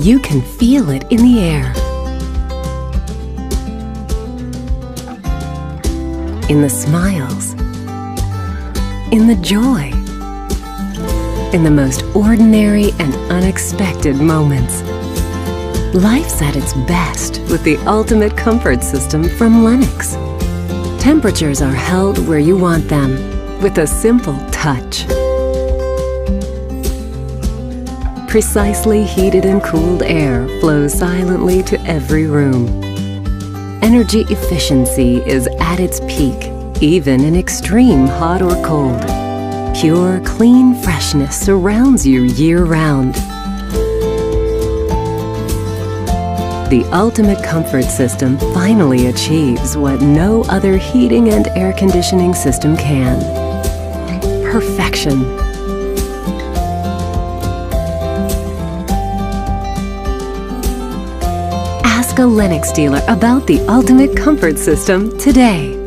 You can feel it in the air, in the smiles, in the joy, in the most ordinary and unexpected moments. Life's at its best with the ultimate comfort system from Lennox. Temperatures are held where you want them with a simple touch. Precisely heated and cooled air flows silently to every room. Energy efficiency is at its peak, even in extreme hot or cold. Pure, clean freshness surrounds you year-round. The ultimate comfort system finally achieves what no other heating and air conditioning system can. Perfection. Ask a Lennox dealer about the ultimate comfort system today.